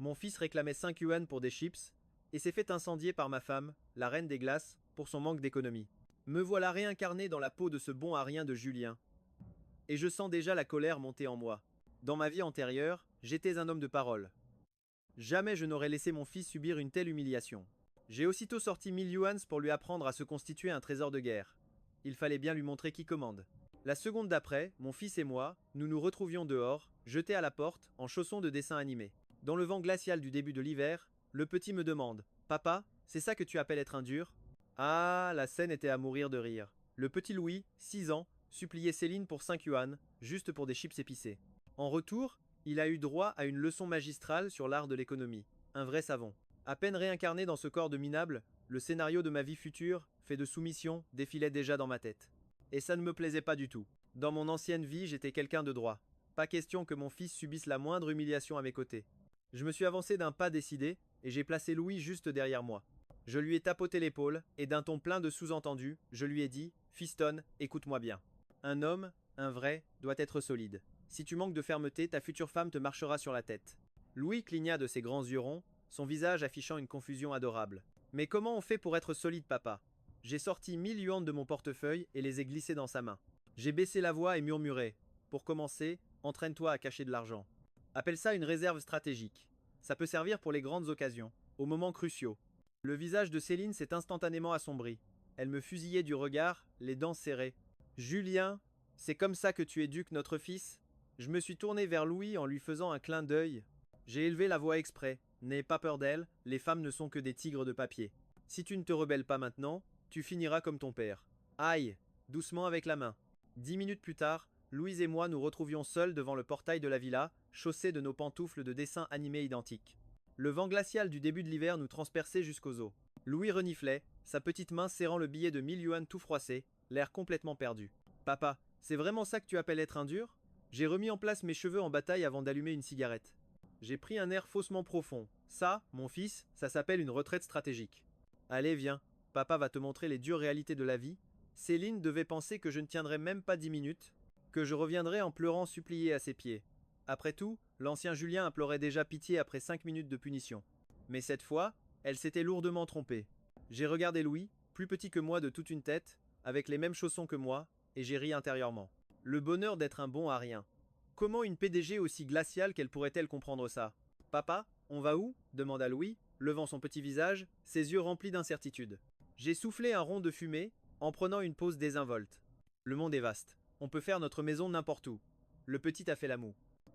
Mon fils réclamait 5 yuan pour des chips, et s'est fait incendier par ma femme, la reine des glaces, pour son manque d'économie. Me voilà réincarné dans la peau de ce bon à rien de Julien, et je sens déjà la colère monter en moi. Dans ma vie antérieure, j'étais un homme de parole. Jamais je n'aurais laissé mon fils subir une telle humiliation. J'ai aussitôt sorti 1000 yuans pour lui apprendre à se constituer un trésor de guerre. Il fallait bien lui montrer qui commande. La seconde d'après, mon fils et moi, nous nous retrouvions dehors, jetés à la porte, en chaussons de dessin animé. Dans le vent glacial du début de l'hiver, le petit me demande: Papa, c'est ça que tu appelles être un dur? Ah, la scène était à mourir de rire. Le petit Louis, 6 ans, suppliait Céline pour 5 yuan, juste pour des chips épicés. En retour, il a eu droit à une leçon magistrale sur l'art de l'économie. Un vrai savant. À peine réincarné dans ce corps de minable, le scénario de ma vie future, fait de soumission, défilait déjà dans ma tête. Et ça ne me plaisait pas du tout. Dans mon ancienne vie, j'étais quelqu'un de droit. Pas question que mon fils subisse la moindre humiliation à mes côtés. Je me suis avancé d'un pas décidé, et j'ai placé Louis juste derrière moi. Je lui ai tapoté l'épaule, et d'un ton plein de sous-entendus, je lui ai dit: Fiston, écoute-moi bien. Un homme, un vrai, doit être solide. Si tu manques de fermeté, ta future femme te marchera sur la tête. Louis cligna de ses grands yeux ronds, son visage affichant une confusion adorable. Mais comment on fait pour être solide, papa? J'ai sorti 1000 yuans de mon portefeuille et les ai glissés dans sa main. J'ai baissé la voix et murmuré: Pour commencer, entraîne-toi à cacher de l'argent. Appelle ça une réserve stratégique. Ça peut servir pour les grandes occasions, aux moments cruciaux. Le visage de Céline s'est instantanément assombri. Elle me fusillait du regard, les dents serrées. Julien, c'est comme ça que tu éduques notre fils? Je me suis tourné vers Louis en lui faisant un clin d'œil. J'ai élevé la voix exprès. N'aie pas peur d'elle, les femmes ne sont que des tigres de papier. Si tu ne te rebelles pas maintenant, tu finiras comme ton père. Aïe, doucement avec la main. 10 minutes plus tard, Louise et moi nous retrouvions seuls devant le portail de la villa, chaussés de nos pantoufles de dessin animé identiques. Le vent glacial du début de l'hiver nous transperçait jusqu'aux os. Louis reniflait, sa petite main serrant le billet de 1000 yuan tout froissé, l'air complètement perdu. Papa, c'est vraiment ça que tu appelles être un dur? J'ai remis en place mes cheveux en bataille avant d'allumer une cigarette. J'ai pris un air faussement profond. Ça, mon fils, ça s'appelle une retraite stratégique. Allez, viens, papa va te montrer les dures réalités de la vie. Céline devait penser que je ne tiendrais même pas 10 minutes, que je reviendrais en pleurant supplier à ses pieds. Après tout, l'ancien Julien implorait déjà pitié après 5 minutes de punition. Mais cette fois, elle s'était lourdement trompée. J'ai regardé Louis, plus petit que moi de toute une tête, avec les mêmes chaussons que moi, et j'ai ri intérieurement. Le bonheur d'être un bon à rien. Comment une PDG aussi glaciale qu'elle pourrait-elle comprendre ça? Papa, on va où? Demanda Louis, levant son petit visage, ses yeux remplis d'incertitude. J'ai soufflé un rond de fumée, en prenant une pause désinvolte. Le monde est vaste. On peut faire notre maison n'importe où. Le petit a fait la moue.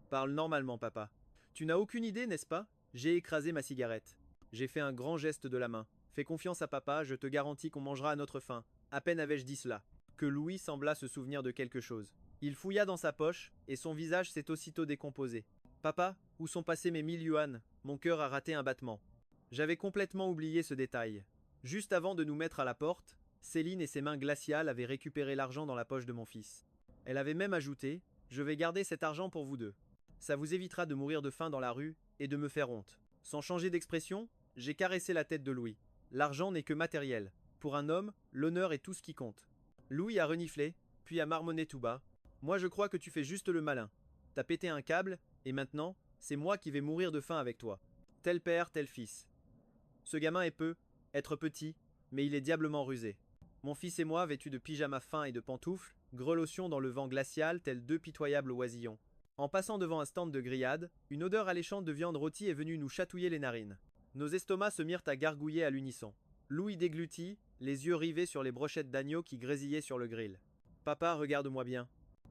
Parle normalement, papa. Tu n'as aucune idée, n'est-ce pas? J'ai écrasé ma cigarette. J'ai fait un grand geste de la main. Fais confiance à papa, je te garantis qu'on mangera à notre faim. À peine avais-je dit cela, que Louis sembla se souvenir de quelque chose. Il fouilla dans sa poche, et son visage s'est aussitôt décomposé. Papa, où sont passés mes 1000 yuan? Mon cœur a raté un battement. J'avais complètement oublié ce détail. Juste avant de nous mettre à la porte, Céline et ses mains glaciales avaient récupéré l'argent dans la poche de mon fils. Elle avait même ajouté: Je vais garder cet argent pour vous deux. Ça vous évitera de mourir de faim dans la rue et de me faire honte. Sans changer d'expression, j'ai caressé la tête de Louis. L'argent n'est que matériel. Pour un homme, l'honneur est tout ce qui compte. Louis a reniflé, puis a marmonné tout bas. Moi je crois que tu fais juste le malin. T'as pété un câble, et maintenant, c'est moi qui vais mourir de faim avec toi. Tel père, tel fils. Ce gamin est peu, être petit, mais il est diablement rusé. Mon fils et moi, vêtus de pyjamas fins et de pantoufles, grelottions dans le vent glacial tels deux pitoyables oisillons. En passant devant un stand de grillades, une odeur alléchante de viande rôtie est venue nous chatouiller les narines. Nos estomacs se mirent à gargouiller à l'unisson. Louis déglutit, les yeux rivés sur les brochettes d'agneau qui grésillaient sur le grill. Papa, regarde-moi bien.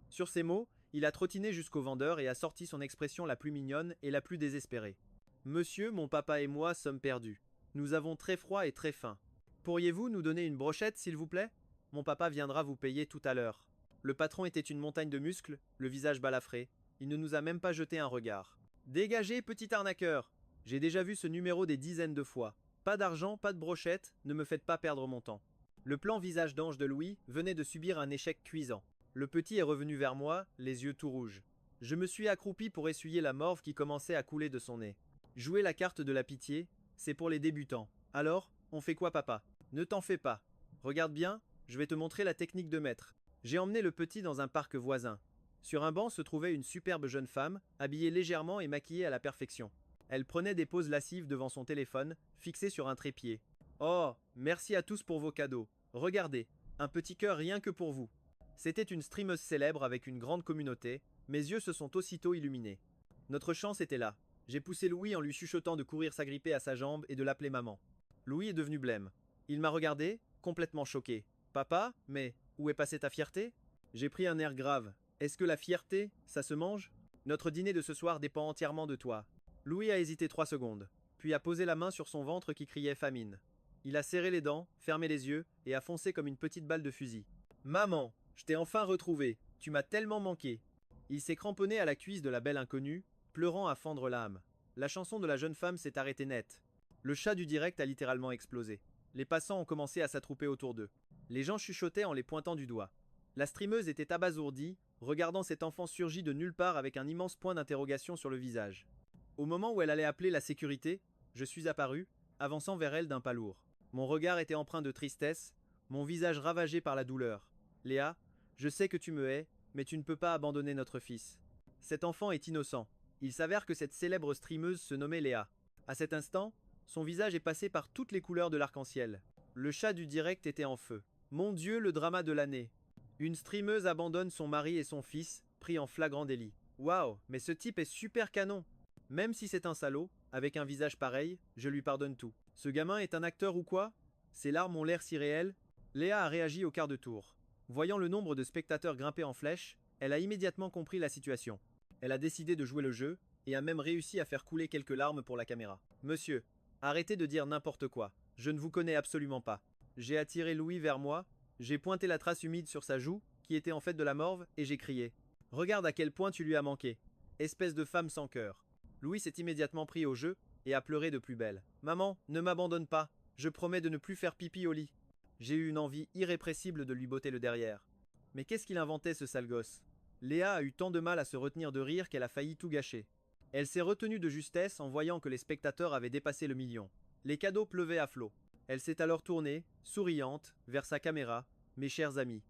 Sur ces mots, il a trottiné jusqu'au vendeur et a sorti son expression la plus mignonne et la plus désespérée. Monsieur, mon papa et moi sommes perdus. Nous avons très froid et très faim. Pourriez-vous nous donner une brochette, s'il vous plaît? Mon papa viendra vous payer tout à l'heure. Le patron était une montagne de muscles, le visage balafré. Il ne nous a même pas jeté un regard. Dégagez, petit arnaqueur! J'ai déjà vu ce numéro des dizaines de fois. Pas d'argent, pas de brochette, ne me faites pas perdre mon temps. Le plan visage d'ange de Louis venait de subir un échec cuisant. Le petit est revenu vers moi, les yeux tout rouges. Je me suis accroupi pour essuyer la morve qui commençait à couler de son nez. Jouer la carte de la pitié, c'est pour les débutants. Alors, on fait quoi, papa? Ne t'en fais pas. Regarde bien, je vais te montrer la technique de maître. J'ai emmené le petit dans un parc voisin. Sur un banc se trouvait une superbe jeune femme, habillée légèrement et maquillée à la perfection. Elle prenait des pauses lascives devant son téléphone, fixé sur un trépied. Oh, merci à tous pour vos cadeaux. Regardez, un petit cœur rien que pour vous. C'était une streameuse célèbre avec une grande communauté, mes yeux se sont aussitôt illuminés. Notre chance était là. J'ai poussé Louis en lui chuchotant de courir s'agripper à sa jambe et de l'appeler maman. Louis est devenu blême. Il m'a regardé, complètement choqué. Papa, mais où est passée ta fierté? J'ai pris un air grave. Est-ce que la fierté, ça se mange? Notre dîner de ce soir dépend entièrement de toi. Louis a hésité 3 secondes, puis a posé la main sur son ventre qui criait famine. Il a serré les dents, fermé les yeux et a foncé comme une petite balle de fusil. Maman, je t'ai enfin retrouvé. Tu m'as tellement manqué. Il s'est cramponné à la cuisse de la belle inconnue, pleurant à fendre l'âme. La chanson de la jeune femme s'est arrêtée net. Le chat du direct a littéralement explosé. Les passants ont commencé à s'attrouper autour d'eux. Les gens chuchotaient en les pointant du doigt. La streameuse était abasourdie, regardant cet enfant surgi de nulle part avec un immense point d'interrogation sur le visage. Au moment où elle allait appeler la sécurité, je suis apparu, avançant vers elle d'un pas lourd. Mon regard était empreint de tristesse, mon visage ravagé par la douleur. Léa, je sais que tu me hais, mais tu ne peux pas abandonner notre fils. Cet enfant est innocent. Il s'avère que cette célèbre streameuse se nommait Léa. À cet instant, son visage est passé par toutes les couleurs de l'arc-en-ciel. Le chat du direct était en feu. Mon Dieu, le drama de l'année. Une streameuse abandonne son mari et son fils, pris en flagrant délit. Waouh, mais ce type est super canon. Même si c'est un salaud, avec un visage pareil, je lui pardonne tout. Ce gamin est un acteur ou quoi? Ses larmes ont l'air si réelles. Léa a réagi au quart de tour. Voyant le nombre de spectateurs grimper en flèche, elle a immédiatement compris la situation. Elle a décidé de jouer le jeu, et a même réussi à faire couler quelques larmes pour la caméra. Monsieur, arrêtez de dire n'importe quoi. Je ne vous connais absolument pas. J'ai attiré Louis vers moi, j'ai pointé la trace humide sur sa joue, qui était en fait de la morve, et j'ai crié. Regarde à quel point tu lui as manqué. Espèce de femme sans cœur. Louis s'est immédiatement pris au jeu, et a pleuré de plus belle. Maman, ne m'abandonne pas. Je promets de ne plus faire pipi au lit. J'ai eu une envie irrépressible de lui botter le derrière. Mais qu'est-ce qu'il inventait ce sale gosse? Léa a eu tant de mal à se retenir de rire qu'elle a failli tout gâcher. Elle s'est retenue de justesse en voyant que les spectateurs avaient dépassé le million. Les cadeaux pleuvaient à flots. Elle s'est alors tournée, souriante, vers sa caméra. Mes chers amis.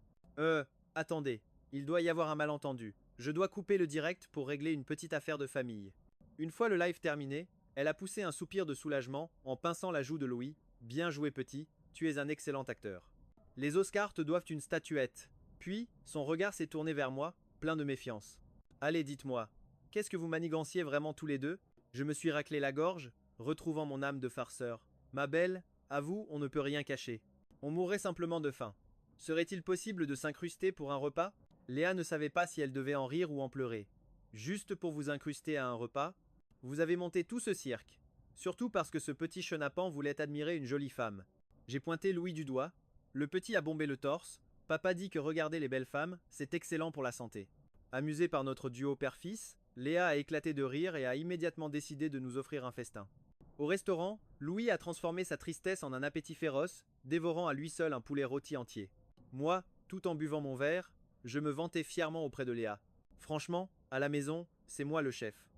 Attendez, il doit y avoir un malentendu. Je dois couper le direct pour régler une petite affaire de famille. Une fois le live terminé, elle a poussé un soupir de soulagement en pinçant la joue de Louis. Bien joué petit, tu es un excellent acteur. Les Oscars te doivent une statuette. Puis, son regard s'est tourné vers moi, plein de méfiance. Allez, dites-moi, qu'est-ce que vous maniganciez vraiment tous les deux? Je me suis raclé la gorge, retrouvant mon âme de farceur. Ma belle, à vous, on ne peut rien cacher. On mourrait simplement de faim. Serait-il possible de s'incruster pour un repas? Léa ne savait pas si elle devait en rire ou en pleurer. Juste pour vous incruster à un repas? Vous avez monté tout ce cirque. Surtout parce que ce petit chenapan voulait admirer une jolie femme. J'ai pointé Louis du doigt. Le petit a bombé le torse. Papa dit que regarder les belles femmes, c'est excellent pour la santé. Amusée par notre duo père-fils, Léa a éclaté de rire et a immédiatement décidé de nous offrir un festin. Au restaurant, Louis a transformé sa tristesse en un appétit féroce, dévorant à lui seul un poulet rôti entier. Moi, tout en buvant mon verre, je me vantais fièrement auprès de Léa. Franchement, à la maison, c'est moi le chef.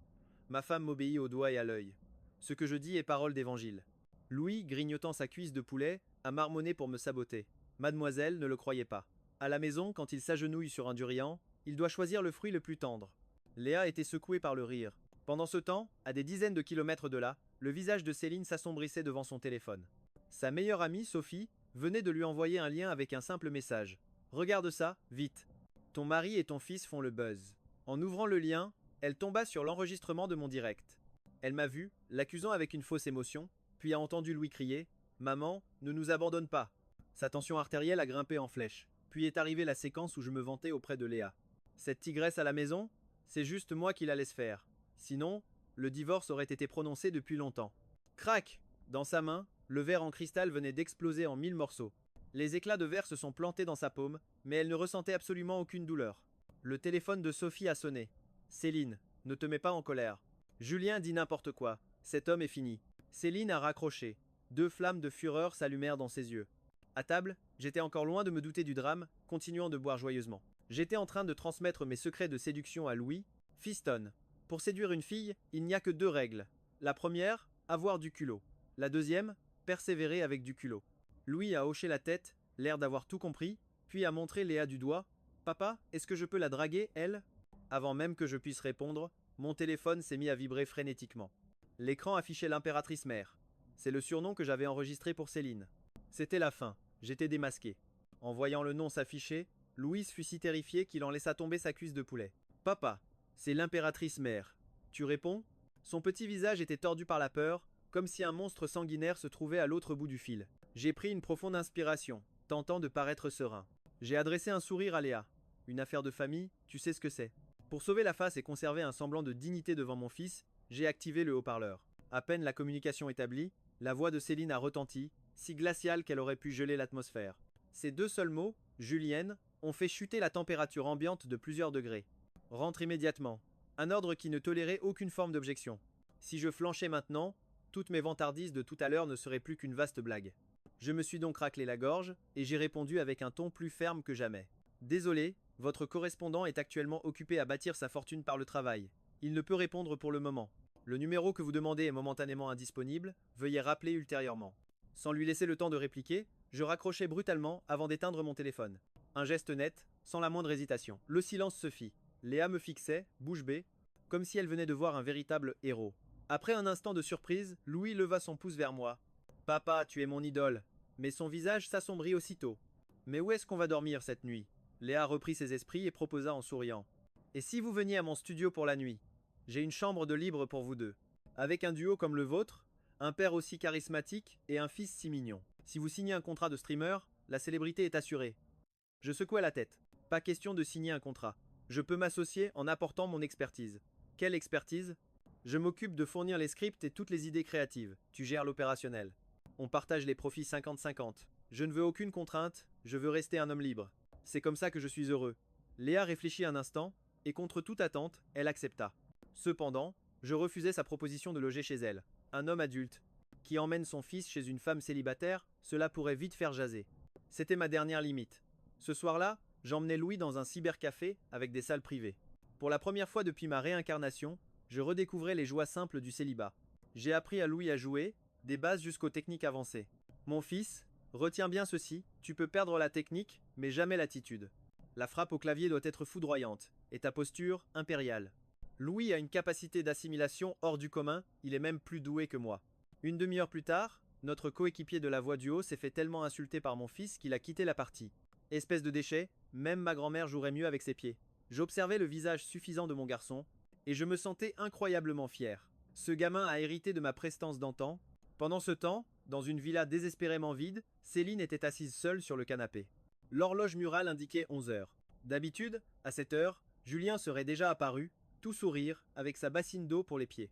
Ma femme m'obéit au doigt et à l'œil. Ce que je dis est parole d'évangile. Louis, grignotant sa cuisse de poulet, a marmonné pour me saboter. Mademoiselle ne le croyait pas. À la maison, quand il s'agenouille sur un durian, il doit choisir le fruit le plus tendre. Léa était secouée par le rire. Pendant ce temps, à des dizaines de kilomètres de là, le visage de Céline s'assombrissait devant son téléphone. Sa meilleure amie, Sophie, venait de lui envoyer un lien avec un simple message. Regarde ça, vite. Ton mari et ton fils font le buzz. En ouvrant le lien, elle tomba sur l'enregistrement de mon direct. Elle m'a vu, l'accusant avec une fausse émotion, puis a entendu Louis crier « Maman, ne nous abandonne pas !» Sa tension artérielle a grimpé en flèche. Puis est arrivée la séquence où je me vantais auprès de Léa. Cette tigresse à la maison, c'est juste moi qui la laisse faire. Sinon, le divorce aurait été prononcé depuis longtemps. Crac! Dans sa main, le verre en cristal venait d'exploser en 1000 morceaux. Les éclats de verre se sont plantés dans sa paume, mais elle ne ressentait absolument aucune douleur. Le téléphone de Sophie a sonné. Céline, ne te mets pas en colère. Julien dit n'importe quoi. Cet homme est fini. Céline a raccroché. 2 flammes de fureur s'allumèrent dans ses yeux. À table, j'étais encore loin de me douter du drame, continuant de boire joyeusement. J'étais en train de transmettre mes secrets de séduction à Louis. Fiston. Pour séduire une fille, il n'y a que 2 règles. La première, avoir du culot. La deuxième, persévérer avec du culot. Louis a hoché la tête, l'air d'avoir tout compris, puis a montré Léa du doigt. Papa, est-ce que je peux la draguer, elle? Avant même que je puisse répondre, mon téléphone s'est mis à vibrer frénétiquement. L'écran affichait l'impératrice mère. C'est le surnom que j'avais enregistré pour Céline. C'était la fin, j'étais démasqué. En voyant le nom s'afficher, Louise fut si terrifiée qu'il en laissa tomber sa cuisse de poulet. Papa, c'est l'impératrice mère. Tu réponds? Son petit visage était tordu par la peur, comme si un monstre sanguinaire se trouvait à l'autre bout du fil. J'ai pris une profonde inspiration, tentant de paraître serein. J'ai adressé un sourire à Léa. Une affaire de famille, tu sais ce que c'est. Pour sauver la face et conserver un semblant de dignité devant mon fils, j'ai activé le haut-parleur. À peine la communication établie, la voix de Céline a retenti, si glaciale qu'elle aurait pu geler l'atmosphère. Ces deux seuls mots, Julienne, ont fait chuter la température ambiante de plusieurs degrés. Rentre immédiatement. Un ordre qui ne tolérait aucune forme d'objection. Si je flanchais maintenant, toutes mes vantardises de tout à l'heure ne seraient plus qu'une vaste blague. Je me suis donc raclé la gorge, et j'ai répondu avec un ton plus ferme que jamais. Désolé, votre correspondant est actuellement occupé à bâtir sa fortune par le travail. Il ne peut répondre pour le moment. Le numéro que vous demandez est momentanément indisponible, veuillez rappeler ultérieurement. Sans lui laisser le temps de répliquer, je raccrochai brutalement avant d'éteindre mon téléphone. Un geste net, sans la moindre hésitation. Le silence se fit. Léa me fixait, bouche bée, comme si elle venait de voir un véritable héros. Après un instant de surprise, Louis leva son pouce vers moi. Papa, tu es mon idole. Mais son visage s'assombrit aussitôt. Mais où est-ce qu'on va dormir cette nuit? Léa reprit ses esprits et proposa en souriant. Et si vous veniez à mon studio pour la nuit? J'ai une chambre de libre pour vous deux. Avec un duo comme le vôtre, un père aussi charismatique et un fils si mignon. Si vous signez un contrat de streamer, la célébrité est assurée. Je secouai la tête. Pas question de signer un contrat. Je peux m'associer en apportant mon expertise. Quelle expertise? Je m'occupe de fournir les scripts et toutes les idées créatives. Tu gères l'opérationnel. On partage les profits 50-50. Je ne veux aucune contrainte, je veux rester un homme libre. C'est comme ça que je suis heureux. Léa réfléchit un instant, et contre toute attente, elle accepta. Cependant, je refusais sa proposition de loger chez elle. Un homme adulte, qui emmène son fils chez une femme célibataire, cela pourrait vite faire jaser. C'était ma dernière limite. Ce soir-là, j'emmenai Louis dans un cybercafé avec des salles privées. Pour la première fois depuis ma réincarnation, je redécouvrais les joies simples du célibat. J'ai appris à Louis à jouer, des bases jusqu'aux techniques avancées. Mon fils, retiens bien ceci, tu peux perdre la technique, mais jamais l'attitude. La frappe au clavier doit être foudroyante, et ta posture impériale. Louis a une capacité d'assimilation hors du commun, il est même plus doué que moi. Une demi-heure plus tard, notre coéquipier de la voix du haut s'est fait tellement insulter par mon fils qu'il a quitté la partie. Espèce de déchet, même ma grand-mère jouerait mieux avec ses pieds. J'observais le visage suffisant de mon garçon, et je me sentais incroyablement fier. Ce gamin a hérité de ma prestance d'antan. Pendant ce temps, dans une villa désespérément vide, Céline était assise seule sur le canapé. L'horloge murale indiquait 11 heures. D'habitude, à cette heure, Julien serait déjà apparu, tout sourire, avec sa bassine d'eau pour les pieds.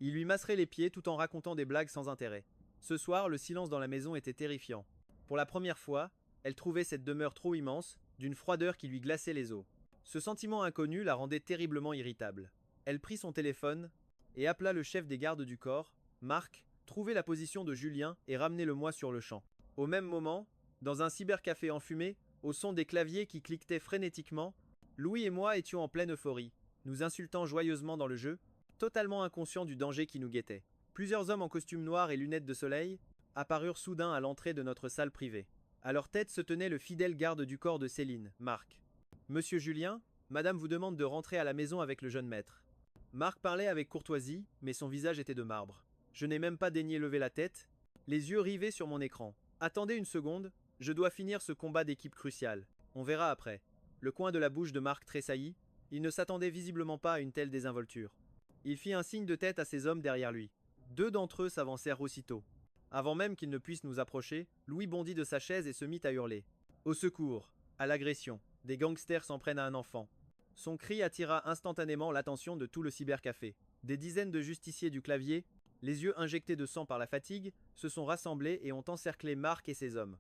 Il lui masserait les pieds tout en racontant des blagues sans intérêt. Ce soir, le silence dans la maison était terrifiant. Pour la première fois, elle trouvait cette demeure trop immense, d'une froideur qui lui glaçait les os. Ce sentiment inconnu la rendait terriblement irritable. Elle prit son téléphone et appela le chef des gardes du corps, Marc, trouver la position de Julien et ramener le moi sur le champ. Au même moment, dans un cybercafé enfumé, au son des claviers qui cliquetaient frénétiquement, Louis et moi étions en pleine euphorie, nous insultant joyeusement dans le jeu, totalement inconscients du danger qui nous guettait. Plusieurs hommes en costume noir et lunettes de soleil apparurent soudain à l'entrée de notre salle privée. À leur tête se tenait le fidèle garde du corps de Céline, Marc. Monsieur Julien, madame vous demande de rentrer à la maison avec le jeune maître. Marc parlait avec courtoisie, mais son visage était de marbre. Je n'ai même pas daigné lever la tête, les yeux rivés sur mon écran. Attendez une seconde, je dois finir ce combat d'équipe crucial. On verra après. Le coin de la bouche de Marc tressaillit, il ne s'attendait visiblement pas à une telle désinvolture. Il fit un signe de tête à ses hommes derrière lui. 2 d'entre eux s'avancèrent aussitôt. Avant même qu'ils ne puissent nous approcher, Louis bondit de sa chaise et se mit à hurler. Au secours, à l'agression, des gangsters s'en prennent à un enfant. Son cri attira instantanément l'attention de tout le cybercafé. Des dizaines de justiciers du clavier, les yeux injectés de sang par la fatigue, se sont rassemblés et ont encerclé Marc et ses hommes.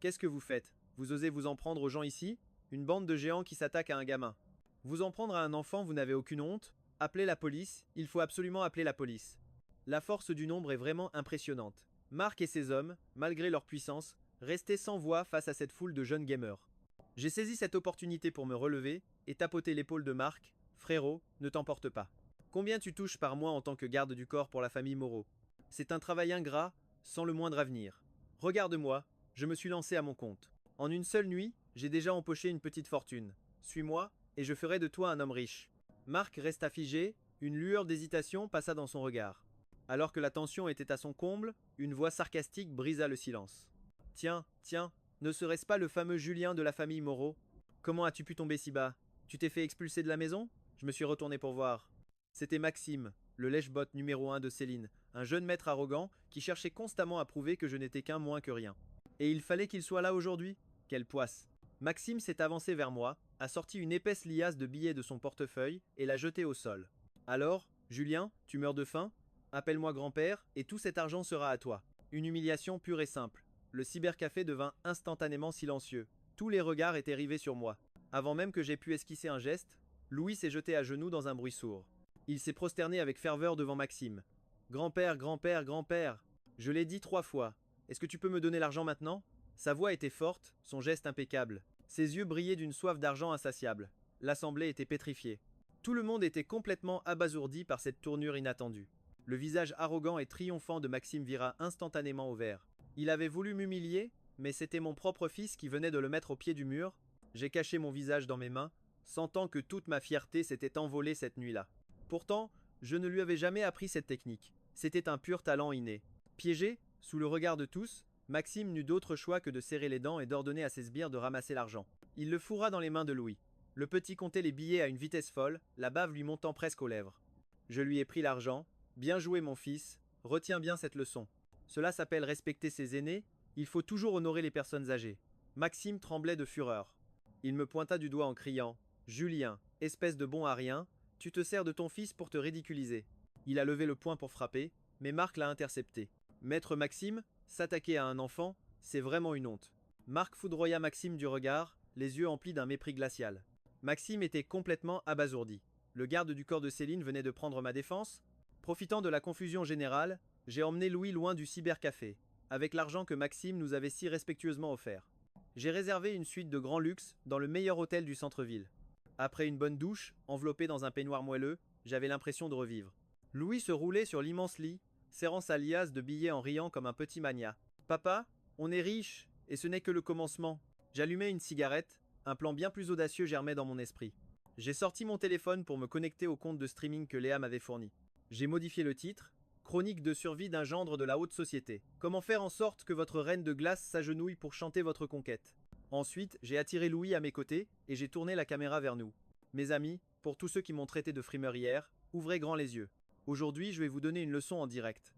Qu'est-ce que vous faites? Vous osez vous en prendre aux gens ici? Une bande de géants qui s'attaquent à un gamin. Vous en prendre à un enfant, vous n'avez aucune honte? Appelez la police, il faut absolument appeler la police. La force du nombre est vraiment impressionnante. Marc et ses hommes, malgré leur puissance, restaient sans voix face à cette foule de jeunes gamers. J'ai saisi cette opportunité pour me relever et tapoter l'épaule de Marc. Frérot, ne t'emporte pas. Combien tu touches par mois en tant que garde du corps pour la famille Moreau? C'est un travail ingrat, sans le moindre avenir. Regarde-moi, je me suis lancé à mon compte. En une seule nuit, j'ai déjà empoché une petite fortune. Suis-moi, et je ferai de toi un homme riche. Marc resta figé, une lueur d'hésitation passa dans son regard. Alors que la tension était à son comble, une voix sarcastique brisa le silence. Tiens, tiens, ne serait-ce pas le fameux Julien de la famille Moreau? Comment as-tu pu tomber si bas? Tu t'es fait expulser de la maison? Je me suis retourné pour voir. C'était Maxime, le lèche-bot numéro 1 de Céline, un jeune maître arrogant qui cherchait constamment à prouver que je n'étais qu'un moins que rien. Et il fallait qu'il soit là aujourd'hui? Quelle poisse! Maxime s'est avancé vers moi, a sorti une épaisse liasse de billets de son portefeuille et l'a jetée au sol. Alors, Julien, tu meurs de faim? Appelle-moi grand-père et tout cet argent sera à toi. Une humiliation pure et simple. Le cybercafé devint instantanément silencieux. Tous les regards étaient rivés sur moi. Avant même que j'aie pu esquisser un geste, Louis s'est jeté à genoux dans un bruit sourd. Il s'est prosterné avec ferveur devant Maxime. Grand-père, grand-père, grand-père. Je l'ai dit 3 fois. Est-ce que tu peux me donner l'argent maintenant? Sa voix était forte, son geste impeccable. Ses yeux brillaient d'une soif d'argent insatiable. L'assemblée était pétrifiée. Tout le monde était complètement abasourdi par cette tournure inattendue. Le visage arrogant et triomphant de Maxime vira instantanément au vert. Il avait voulu m'humilier, mais c'était mon propre fils qui venait de le mettre au pied du mur. J'ai caché mon visage dans mes mains, sentant que toute ma fierté s'était envolée cette nuit-là. Pourtant, je ne lui avais jamais appris cette technique. C'était un pur talent inné. Piégé, sous le regard de tous, Maxime n'eut d'autre choix que de serrer les dents et d'ordonner à ses sbires de ramasser l'argent. Il le fourra dans les mains de Louis. Le petit comptait les billets à une vitesse folle, la bave lui montant presque aux lèvres. Je lui ai pris l'argent. Bien joué mon fils, retiens bien cette leçon. Cela s'appelle respecter ses aînés, il faut toujours honorer les personnes âgées. Maxime tremblait de fureur. Il me pointa du doigt en criant « Julien, espèce de bon à rien, tu te sers de ton fils pour te ridiculiser. » Il a levé le poing pour frapper, mais Marc l'a intercepté. Maître Maxime, s'attaquer à un enfant, c'est vraiment une honte. Marc foudroya Maxime du regard, les yeux emplis d'un mépris glacial. Maxime était complètement abasourdi. Le garde du corps de Céline venait de prendre ma défense. Profitant de la confusion générale, j'ai emmené Louis loin du cybercafé, avec l'argent que Maxime nous avait si respectueusement offert. J'ai réservé une suite de grand luxe dans le meilleur hôtel du centre-ville. Après une bonne douche, enveloppé dans un peignoir moelleux, j'avais l'impression de revivre. Louis se roulait sur l'immense lit, serrant sa liasse de billets en riant comme un petit magnat. Papa, on est riche, et ce n'est que le commencement. J'allumai une cigarette, un plan bien plus audacieux germait dans mon esprit. J'ai sorti mon téléphone pour me connecter au compte de streaming que Léa m'avait fourni. J'ai modifié le titre, Chronique de survie d'un gendre de la haute société. Comment faire en sorte que votre reine de glace s'agenouille pour chanter votre conquête. Ensuite, j'ai attiré Louis à mes côtés et j'ai tourné la caméra vers nous. Mes amis, pour tous ceux qui m'ont traité de frimeur hier, ouvrez grand les yeux. Aujourd'hui, je vais vous donner une leçon en direct.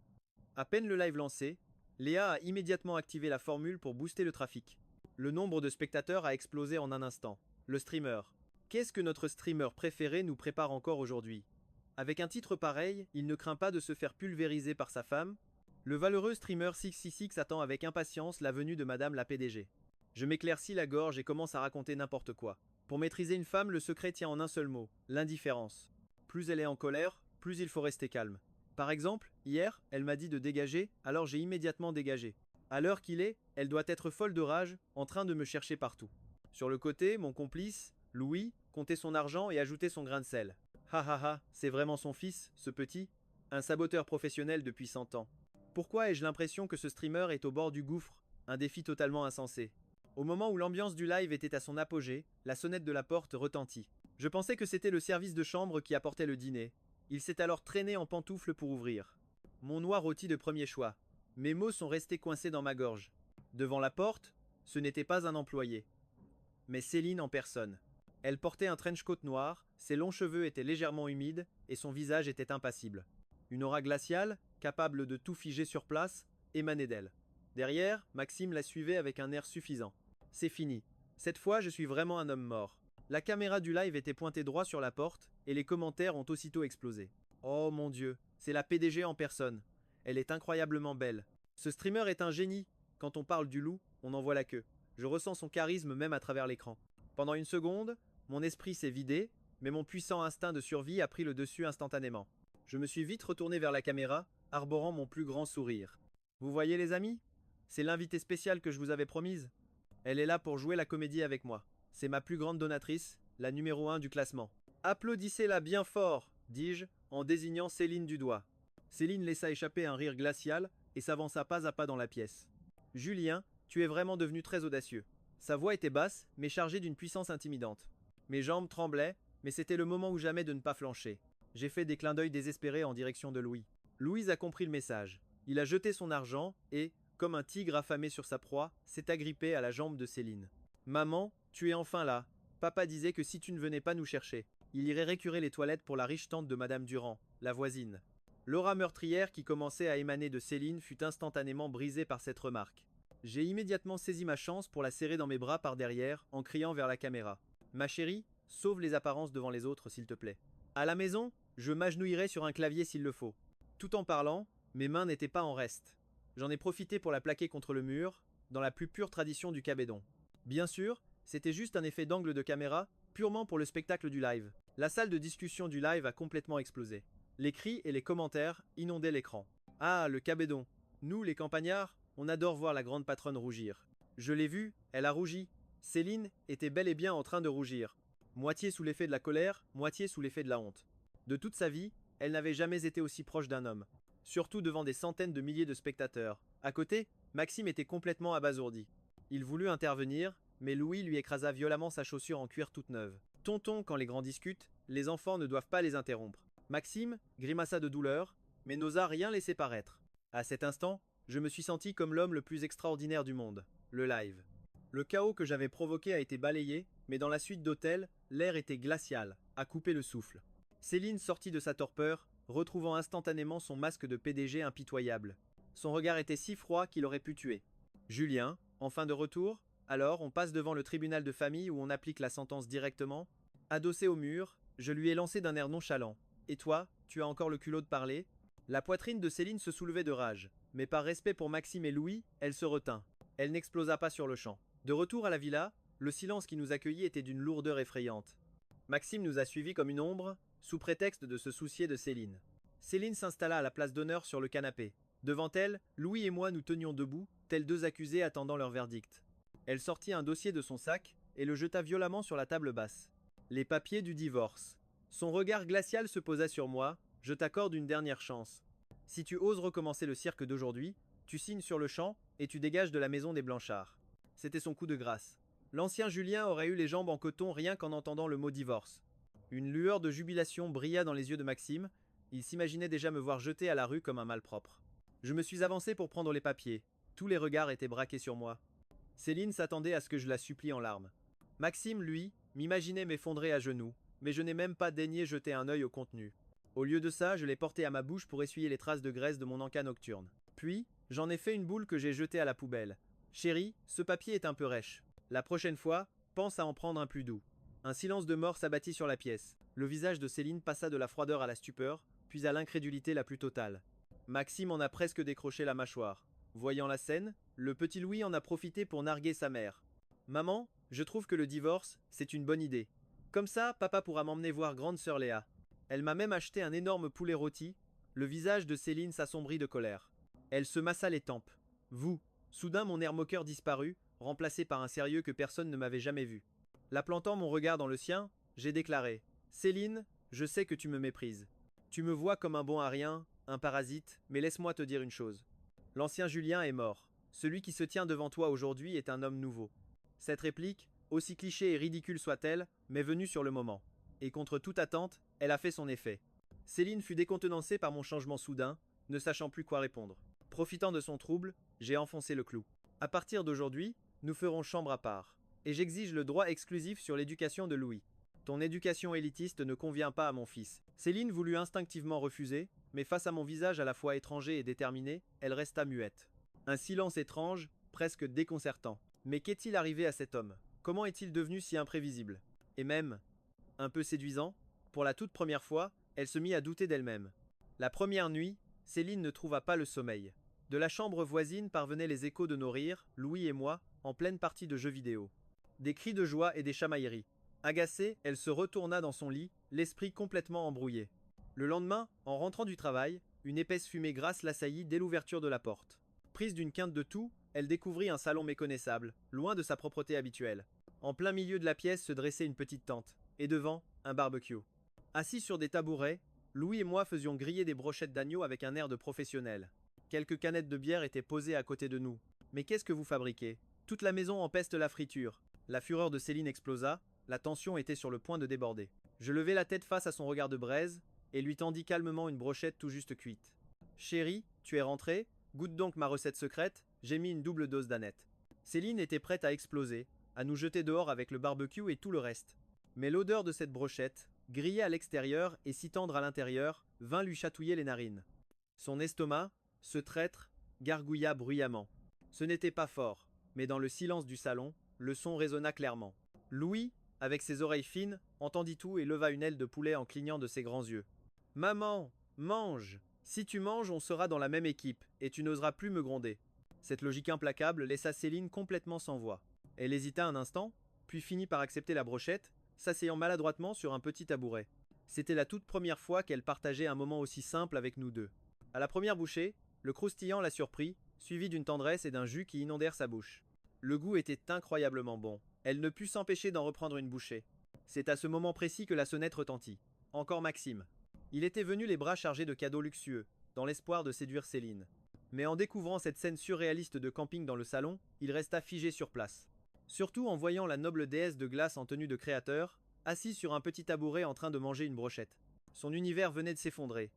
À peine le live lancé, Léa a immédiatement activé la formule pour booster le trafic. Le nombre de spectateurs a explosé en un instant. Le streamer. Qu'est-ce que notre streamer préféré nous prépare encore aujourd'hui? Avec un titre pareil, il ne craint pas de se faire pulvériser par sa femme. Le valeureux streamer 666 attend avec impatience la venue de Madame la PDG. Je m'éclaircis la gorge et commence à raconter n'importe quoi. Pour maîtriser une femme, le secret tient en un seul mot, l'indifférence. Plus elle est en colère, plus il faut rester calme. Par exemple, hier, elle m'a dit de dégager, alors j'ai immédiatement dégagé. À l'heure qu'il est, elle doit être folle de rage, en train de me chercher partout. Sur le côté, mon complice, Louis, comptait son argent et ajoutait son grain de sel. Ha ha ha, c'est vraiment son fils, ce petit? Un saboteur professionnel depuis 100 ans. Pourquoi ai-je l'impression que ce streamer est au bord du gouffre? Un défi totalement insensé. Au moment où l'ambiance du live était à son apogée, la sonnette de la porte retentit. Je pensais que c'était le service de chambre qui apportait le dîner. Il s'est alors traîné en pantoufles pour ouvrir. Mon noir rôti de premier choix. Mes mots sont restés coincés dans ma gorge. Devant la porte, ce n'était pas un employé, mais Céline en personne. Elle portait un trench-coat noir, ses longs cheveux étaient légèrement humides et son visage était impassible. Une aura glaciale, capable de tout figer sur place, émanait d'elle. Derrière, Maxime la suivait avec un air suffisant. C'est fini. Cette fois, je suis vraiment un homme mort. La caméra du live était pointée droit sur la porte et les commentaires ont aussitôt explosé. Oh mon Dieu, c'est la PDG en personne. Elle est incroyablement belle. Ce streamer est un génie. Quand on parle du loup, on en voit la queue. Je ressens son charisme même à travers l'écran. Pendant une seconde, mon esprit s'est vidé, mais mon puissant instinct de survie a pris le dessus instantanément. Je me suis vite retourné vers la caméra, arborant mon plus grand sourire. Vous voyez les amis? C'est l'invitée spéciale que je vous avais promise. Elle est là pour jouer la comédie avec moi. C'est ma plus grande donatrice, la numéro 1 du classement. Applaudissez-la bien fort, dis-je, en désignant Céline du doigt. Céline laissa échapper un rire glacial et s'avança pas à pas dans la pièce. Julien, tu es vraiment devenu très audacieux. Sa voix était basse, mais chargée d'une puissance intimidante. Mes jambes tremblaient, mais c'était le moment ou jamais de ne pas flancher. J'ai fait des clins d'œil désespérés en direction de Louis. Louise a compris le message. Il a jeté son argent et, comme un tigre affamé sur sa proie, s'est agrippé à la jambe de Céline. Maman, tu es enfin là. Papa disait que si tu ne venais pas nous chercher, il irait récurer les toilettes pour la riche tante de Madame Durand, la voisine. L'aura meurtrière qui commençait à émaner de Céline fut instantanément brisée par cette remarque. J'ai immédiatement saisi ma chance pour la serrer dans mes bras par derrière, en criant vers la caméra. Ma chérie, sauve les apparences devant les autres, s'il te plaît. À la maison, je m'agenouillerai sur un clavier s'il le faut. Tout en parlant, mes mains n'étaient pas en reste. J'en ai profité pour la plaquer contre le mur, dans la plus pure tradition du cabédon. Bien sûr, c'était juste un effet d'angle de caméra, purement pour le spectacle du live. La salle de discussion du live a complètement explosé. Les cris et les commentaires inondaient l'écran. Ah, le cabédon. Nous, les campagnards, on adore voir la grande patronne rougir. Je l'ai vue, elle a rougi. Céline était bel et bien en train de rougir. Moitié sous l'effet de la colère, moitié sous l'effet de la honte. De toute sa vie, elle n'avait jamais été aussi proche d'un homme. Surtout devant des centaines de milliers de spectateurs. À côté, Maxime était complètement abasourdi. Il voulut intervenir, mais Louis lui écrasa violemment sa chaussure en cuir toute neuve. Tonton, quand les grands discutent, les enfants ne doivent pas les interrompre. Maxime grimaça de douleur, mais n'osa rien laisser paraître. À cet instant, je me suis senti comme l'homme le plus extraordinaire du monde, le live. Le chaos que j'avais provoqué a été balayé, mais dans la suite d'hôtels, l'air était glacial, à couper le souffle. Céline sortit de sa torpeur, retrouvant instantanément son masque de PDG impitoyable. Son regard était si froid qu'il aurait pu tuer. Julien, enfin de retour, alors on passe devant le tribunal de famille où on applique la sentence directement. Adossé au mur, je lui ai lancé d'un air nonchalant. Et toi, tu as encore le culot de parler? La poitrine de Céline se soulevait de rage, mais par respect pour Maxime et Louis, elle se retint. Elle n'explosa pas sur le champ. De retour à la villa, le silence qui nous accueillit était d'une lourdeur effrayante. Maxime nous a suivis comme une ombre, sous prétexte de se soucier de Céline. Céline s'installa à la place d'honneur sur le canapé. Devant elle, Louis et moi nous tenions debout, tels deux accusés attendant leur verdict. Elle sortit un dossier de son sac et le jeta violemment sur la table basse. Les papiers du divorce. Son regard glacial se posa sur moi. Je t'accorde une dernière chance. Si tu oses recommencer le cirque d'aujourd'hui, tu signes sur le champ et tu dégages de la maison des Blanchards. C'était son coup de grâce. L'ancien Julien aurait eu les jambes en coton rien qu'en entendant le mot divorce. Une lueur de jubilation brilla dans les yeux de Maxime. Il s'imaginait déjà me voir jeter à la rue comme un malpropre. Je me suis avancé pour prendre les papiers. Tous les regards étaient braqués sur moi. Céline s'attendait à ce que je la supplie en larmes. Maxime, lui, m'imaginait m'effondrer à genoux, mais je n'ai même pas daigné jeter un œil au contenu. Au lieu de ça, je l'ai porté à ma bouche pour essuyer les traces de graisse de mon encas nocturne. Puis, j'en ai fait une boule que j'ai jetée à la poubelle. Chérie, ce papier est un peu rêche. La prochaine fois, pense à en prendre un plus doux. Un silence de mort s'abattit sur la pièce. Le visage de Céline passa de la froideur à la stupeur, puis à l'incrédulité la plus totale. Maxime en a presque décroché la mâchoire. Voyant la scène, le petit Louis en a profité pour narguer sa mère. Maman, je trouve que le divorce, c'est une bonne idée. Comme ça, papa pourra m'emmener voir grande sœur Léa. Elle m'a même acheté un énorme poulet rôti. Le visage de Céline s'assombrit de colère. Elle se massa les tempes. Vous. Soudain mon air moqueur disparut, remplacé par un sérieux que personne ne m'avait jamais vu. La plantant mon regard dans le sien, j'ai déclaré. Céline, je sais que tu me méprises. Tu me vois comme un bon à rien, un parasite, mais laisse-moi te dire une chose. L'ancien Julien est mort. Celui qui se tient devant toi aujourd'hui est un homme nouveau. Cette réplique, aussi cliché et ridicule soit-elle, m'est venue sur le moment. Et contre toute attente, elle a fait son effet. Céline fut décontenancée par mon changement soudain, ne sachant plus quoi répondre. Profitant de son trouble, j'ai enfoncé le clou. À partir d'aujourd'hui, nous ferons chambre à part. Et j'exige le droit exclusif sur l'éducation de Louis. Ton éducation élitiste ne convient pas à mon fils. Céline voulut instinctivement refuser, mais face à mon visage à la fois étranger et déterminé, elle resta muette. Un silence étrange, presque déconcertant. Mais qu'est-il arrivé à cet homme? Comment est-il devenu si imprévisible? Et même, un peu séduisant, pour la toute première fois, elle se mit à douter d'elle-même. La première nuit, Céline ne trouva pas le sommeil. De la chambre voisine parvenaient les échos de nos rires, Louis et moi, en pleine partie de jeux vidéo. Des cris de joie et des chamailleries. Agacée, elle se retourna dans son lit, l'esprit complètement embrouillé. Le lendemain, en rentrant du travail, une épaisse fumée grasse l'assaillit dès l'ouverture de la porte. Prise d'une quinte de toux, elle découvrit un salon méconnaissable, loin de sa propreté habituelle. En plein milieu de la pièce se dressait une petite tente, et devant, un barbecue. Assis sur des tabourets, Louis et moi faisions griller des brochettes d'agneau avec un air de professionnel. Quelques canettes de bière étaient posées à côté de nous. Mais qu'est-ce que vous fabriquez? Toute la maison empeste la friture. La fureur de Céline explosa, la tension était sur le point de déborder. Je levai la tête face à son regard de braise, et lui tendis calmement une brochette tout juste cuite. Chérie, tu es rentrée? Goûte donc ma recette secrète, j'ai mis une double dose d'Annette. Céline était prête à exploser, à nous jeter dehors avec le barbecue et tout le reste. Mais l'odeur de cette brochette, grillée à l'extérieur et si tendre à l'intérieur, vint lui chatouiller les narines. Son estomac, ce traître, gargouilla bruyamment. Ce n'était pas fort, mais dans le silence du salon, le son résonna clairement. Louis, avec ses oreilles fines, entendit tout et leva une aile de poulet en clignant de ses grands yeux. Maman, mange! Si tu manges, on sera dans la même équipe, et tu n'oseras plus me gronder. Cette logique implacable laissa Céline complètement sans voix. Elle hésita un instant, puis finit par accepter la brochette, s'asseyant maladroitement sur un petit tabouret. C'était la toute première fois qu'elle partageait un moment aussi simple avec nous deux. À la première bouchée, le croustillant la surprit, suivi d'une tendresse et d'un jus qui inondèrent sa bouche. Le goût était incroyablement bon. Elle ne put s'empêcher d'en reprendre une bouchée. C'est à ce moment précis que la sonnette retentit. Encore Maxime. Il était venu les bras chargés de cadeaux luxueux, dans l'espoir de séduire Céline. Mais en découvrant cette scène surréaliste de camping dans le salon, il resta figé sur place. Surtout en voyant la noble déesse de glace en tenue de créateur, assise sur un petit tabouret en train de manger une brochette. Son univers venait de s'effondrer.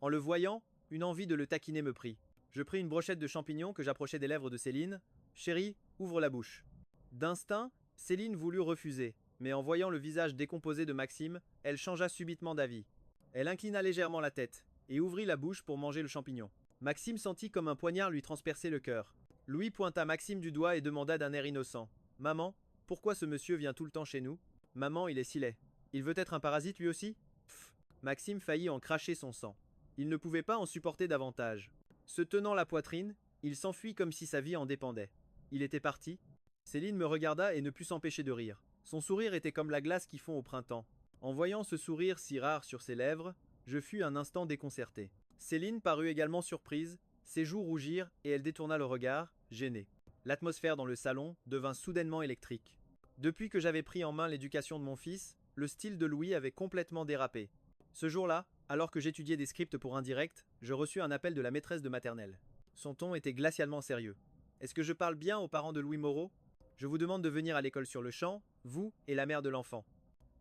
En le voyant, une envie de le taquiner me prit. Je pris une brochette de champignons que j'approchais des lèvres de Céline. Chérie, ouvre la bouche. D'instinct, Céline voulut refuser, mais en voyant le visage décomposé de Maxime, elle changea subitement d'avis. Elle inclina légèrement la tête et ouvrit la bouche pour manger le champignon. Maxime sentit comme un poignard lui transpercer le cœur. Louis pointa Maxime du doigt et demanda d'un air innocent. Maman, pourquoi ce monsieur vient tout le temps chez nous? Maman, il est si laid. Il veut être un parasite lui aussi? Pfff. Maxime faillit en cracher son sang. Il ne pouvait pas en supporter davantage. Se tenant la poitrine, il s'enfuit comme si sa vie en dépendait. Il était parti. Céline me regarda et ne put s'empêcher de rire. Son sourire était comme la glace qui fond au printemps. En voyant ce sourire si rare sur ses lèvres, je fus un instant déconcerté. Céline parut également surprise, ses joues rougirent et elle détourna le regard, gênée. L'atmosphère dans le salon devint soudainement électrique. Depuis que j'avais pris en main l'éducation de mon fils, le style de Louis avait complètement dérapé. Ce jour-là, alors que j'étudiais des scripts pour indirect, je reçus un appel de la maîtresse de maternelle. Son ton était glacialement sérieux. Est-ce que je parle bien aux parents de Louis Moreau? Je vous demande de venir à l'école sur le champ, vous et la mère de l'enfant.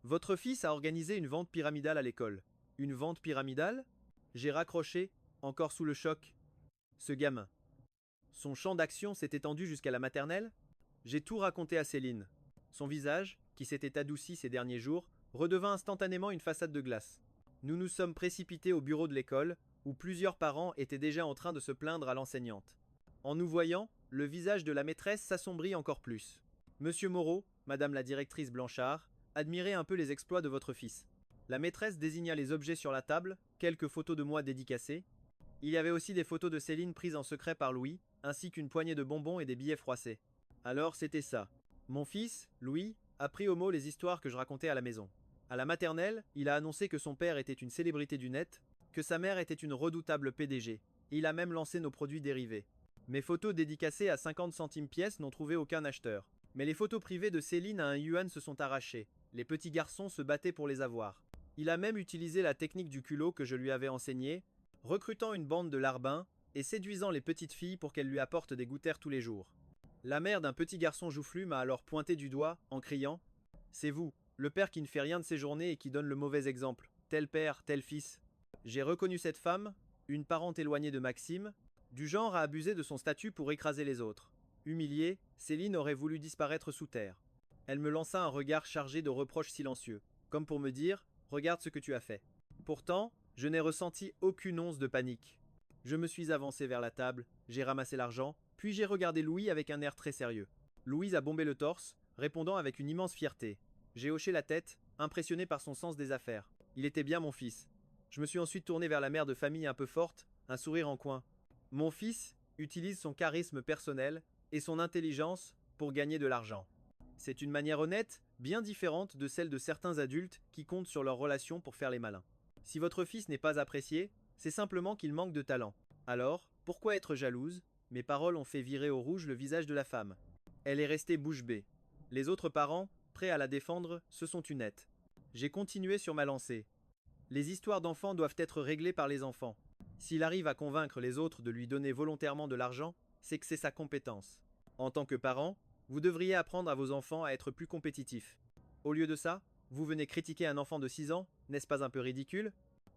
Votre fils a organisé une vente pyramidale à l'école. Une vente pyramidale? J'ai raccroché, encore sous le choc. Ce gamin. Son champ d'action s'est étendu jusqu'à la maternelle? J'ai tout raconté à Céline. Son visage, qui s'était adouci ces derniers jours, redevint instantanément une façade de glace. Nous nous sommes précipités au bureau de l'école, où plusieurs parents étaient déjà en train de se plaindre à l'enseignante. En nous voyant, le visage de la maîtresse s'assombrit encore plus. Monsieur Moreau, Madame la directrice Blanchard, admirez un peu les exploits de votre fils. La maîtresse désigna les objets sur la table, quelques photos de moi dédicacées. Il y avait aussi des photos de Céline prises en secret par Louis, ainsi qu'une poignée de bonbons et des billets froissés. Alors c'était ça. Mon fils, Louis, a pris au mot les histoires que je racontais à la maison. À la maternelle, il a annoncé que son père était une célébrité du net, que sa mère était une redoutable PDG. Et il a même lancé nos produits dérivés. Mes photos dédicacées à 50 centimes pièce n'ont trouvé aucun acheteur. Mais les photos privées de Céline à un yuan se sont arrachées. Les petits garçons se battaient pour les avoir. Il a même utilisé la technique du culot que je lui avais enseignée, recrutant une bande de larbins et séduisant les petites filles pour qu'elles lui apportent des gouttières tous les jours. La mère d'un petit garçon joufflu m'a alors pointé du doigt en criant « C'est vous, le père qui ne fait rien de ses journées et qui donne le mauvais exemple. Tel père, tel fils. » J'ai reconnu cette femme, une parente éloignée de Maxime, du genre à abuser de son statut pour écraser les autres. Humiliée, Céline aurait voulu disparaître sous terre. Elle me lança un regard chargé de reproches silencieux, comme pour me dire « Regarde ce que tu as fait ». Pourtant, je n'ai ressenti aucune once de panique. Je me suis avancé vers la table, j'ai ramassé l'argent, puis j'ai regardé Louis avec un air très sérieux. Louise a bombé le torse, répondant avec une immense fierté. J'ai hoché la tête, impressionné par son sens des affaires. Il était bien mon fils. Je me suis ensuite tourné vers la mère de famille un peu forte, un sourire en coin. Mon fils utilise son charisme personnel et son intelligence pour gagner de l'argent. C'est une manière honnête, bien différente de celle de certains adultes qui comptent sur leurs relations pour faire les malins. Si votre fils n'est pas apprécié, c'est simplement qu'il manque de talent. Alors, pourquoi être jalouse? Mes paroles ont fait virer au rouge le visage de la femme. Elle est restée bouche bée. Les autres parents, prêts à la défendre, se sont tu net. J'ai continué sur ma lancée. Les histoires d'enfants doivent être réglées par les enfants. S'il arrive à convaincre les autres de lui donner volontairement de l'argent, c'est que c'est sa compétence. En tant que parent, vous devriez apprendre à vos enfants à être plus compétitifs. Au lieu de ça, vous venez critiquer un enfant de 6 ans, n'est-ce pas un peu ridicule?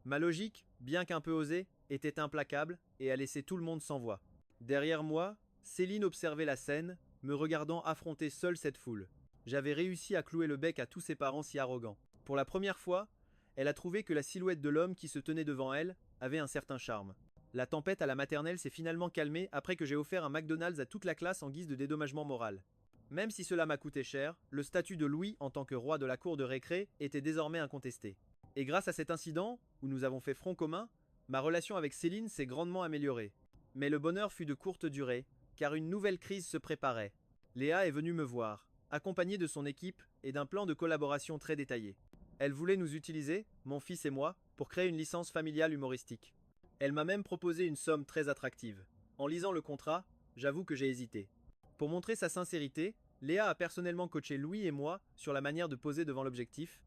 Ma logique, bien qu'un peu osée, était implacable et a laissé tout le monde sans voix. Derrière moi, Céline observait la scène, me regardant affronter seule cette foule. J'avais réussi à clouer le bec à tous ses parents si arrogants. Pour la première fois, elle a trouvé que la silhouette de l'homme qui se tenait devant elle avait un certain charme. La tempête à la maternelle s'est finalement calmée après que j'ai offert un McDonald's à toute la classe en guise de dédommagement moral. Même si cela m'a coûté cher, le statut de Louis en tant que roi de la cour de récré était désormais incontesté. Et grâce à cet incident, où nous avons fait front commun, ma relation avec Céline s'est grandement améliorée. Mais le bonheur fut de courte durée, car une nouvelle crise se préparait. Léa est venue me voir, accompagnée de son équipe et d'un plan de collaboration très détaillé. Elle voulait nous utiliser, mon fils et moi, pour créer une licence familiale humoristique. Elle m'a même proposé une somme très attractive. En lisant le contrat, j'avoue que j'ai hésité. Pour montrer sa sincérité, Léa a personnellement coaché Louis et moi sur la manière de poser devant l'objectif.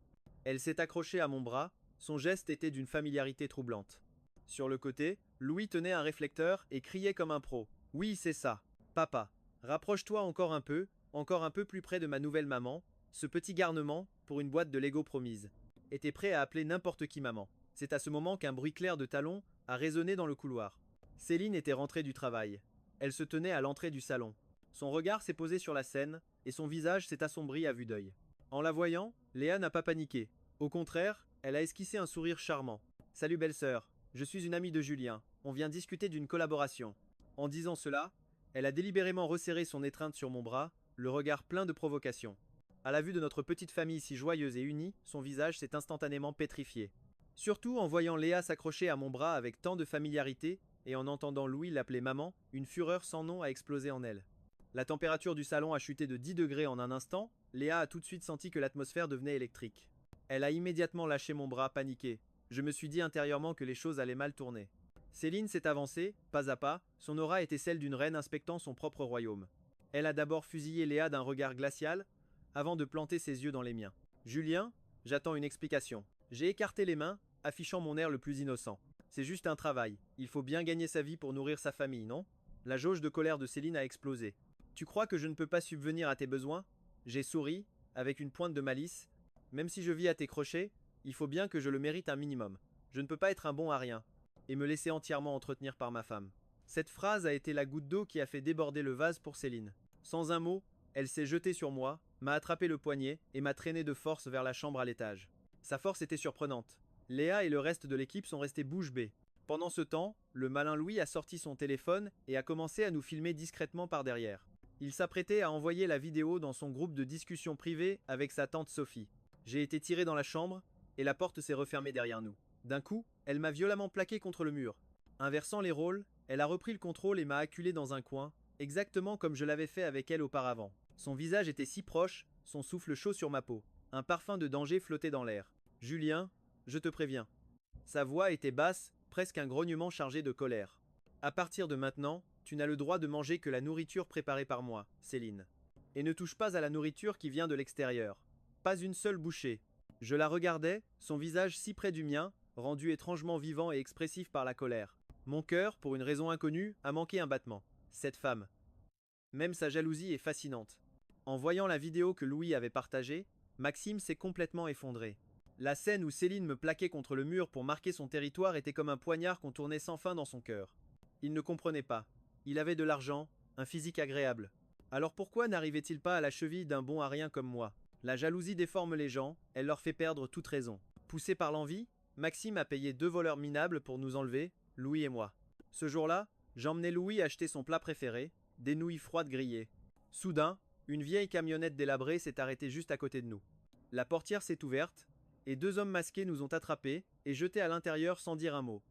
Elle s'est accrochée à mon bras, son geste était d'une familiarité troublante. Sur le côté, Louis tenait un réflecteur et criait comme un pro. Oui, c'est ça. Papa, rapproche-toi encore un peu plus près de ma nouvelle maman. Ce petit garnement, pour une boîte de Lego promise, était prêt à appeler n'importe qui maman. C'est à ce moment qu'un bruit clair de talons a résonné dans le couloir. Céline était rentrée du travail. Elle se tenait à l'entrée du salon. Son regard s'est posé sur la scène, et son visage s'est assombri à vue d'œil. En la voyant, Léa n'a pas paniqué. Au contraire, elle a esquissé un sourire charmant. Salut belle-sœur, je suis une amie de Julien. On vient discuter d'une collaboration. En disant cela, elle a délibérément resserré son étreinte sur mon bras, le regard plein de provocation. À la vue de notre petite famille si joyeuse et unie, son visage s'est instantanément pétrifié. Surtout en voyant Léa s'accrocher à mon bras avec tant de familiarité et en entendant Louis l'appeler maman, une fureur sans nom a explosé en elle. La température du salon a chuté de 10 degrés en un instant, Léa a tout de suite senti que l'atmosphère devenait électrique. Elle a immédiatement lâché mon bras, paniquée. Je me suis dit intérieurement que les choses allaient mal tourner. Céline s'est avancée, pas à pas, son aura était celle d'une reine inspectant son propre royaume. Elle a d'abord fusillé Léa d'un regard glacial, avant de planter ses yeux dans les miens. Julien, j'attends une explication. J'ai écarté les mains, affichant mon air le plus innocent. C'est juste un travail. Il faut bien gagner sa vie pour nourrir sa famille, non? La jauge de colère de Céline a explosé. Tu crois que je ne peux pas subvenir à tes besoins? J'ai souri, avec une pointe de malice. Même si je vis à tes crochets, il faut bien que je le mérite un minimum. Je ne peux pas être un bon à rien, et me laisser entièrement entretenir par ma femme. Cette phrase a été la goutte d'eau qui a fait déborder le vase pour Céline. Sans un mot, elle s'est jetée sur moi, m'a attrapé le poignet et m'a traîné de force vers la chambre à l'étage. Sa force était surprenante. Léa et le reste de l'équipe sont restés bouche bée. Pendant ce temps, le malin Louis a sorti son téléphone et a commencé à nous filmer discrètement par derrière. Il s'apprêtait à envoyer la vidéo dans son groupe de discussion privée avec sa tante Sophie. J'ai été tiré dans la chambre et la porte s'est refermée derrière nous. D'un coup, elle m'a violemment plaqué contre le mur. Inversant les rôles, elle a repris le contrôle et m'a acculé dans un coin, exactement comme je l'avais fait avec elle auparavant. Son visage était si proche, son souffle chaud sur ma peau. Un parfum de danger flottait dans l'air. Julien, je te préviens. Sa voix était basse, presque un grognement chargé de colère. À partir de maintenant, tu n'as le droit de manger que la nourriture préparée par moi, Céline. Et ne touche pas à la nourriture qui vient de l'extérieur. Pas une seule bouchée. Je la regardais, son visage si près du mien, rendu étrangement vivant et expressif par la colère. Mon cœur, pour une raison inconnue, a manqué un battement. Cette femme. Même sa jalousie est fascinante. En voyant la vidéo que Louis avait partagée, Maxime s'est complètement effondré. La scène où Céline me plaquait contre le mur pour marquer son territoire était comme un poignard qu'on tournait sans fin dans son cœur. Il ne comprenait pas. Il avait de l'argent, un physique agréable. Alors pourquoi n'arrivait-il pas à la cheville d'un bon à rien comme moi? La jalousie déforme les gens, elle leur fait perdre toute raison. Poussé par l'envie, Maxime a payé 2 voleurs minables pour nous enlever, Louis et moi. Ce jour-là, j'emmenai Louis acheter son plat préféré, des nouilles froides grillées. Soudain, une vieille camionnette délabrée s'est arrêtée juste à côté de nous. La portière s'est ouverte, et 2 hommes masqués nous ont attrapés et jetés à l'intérieur sans dire un mot.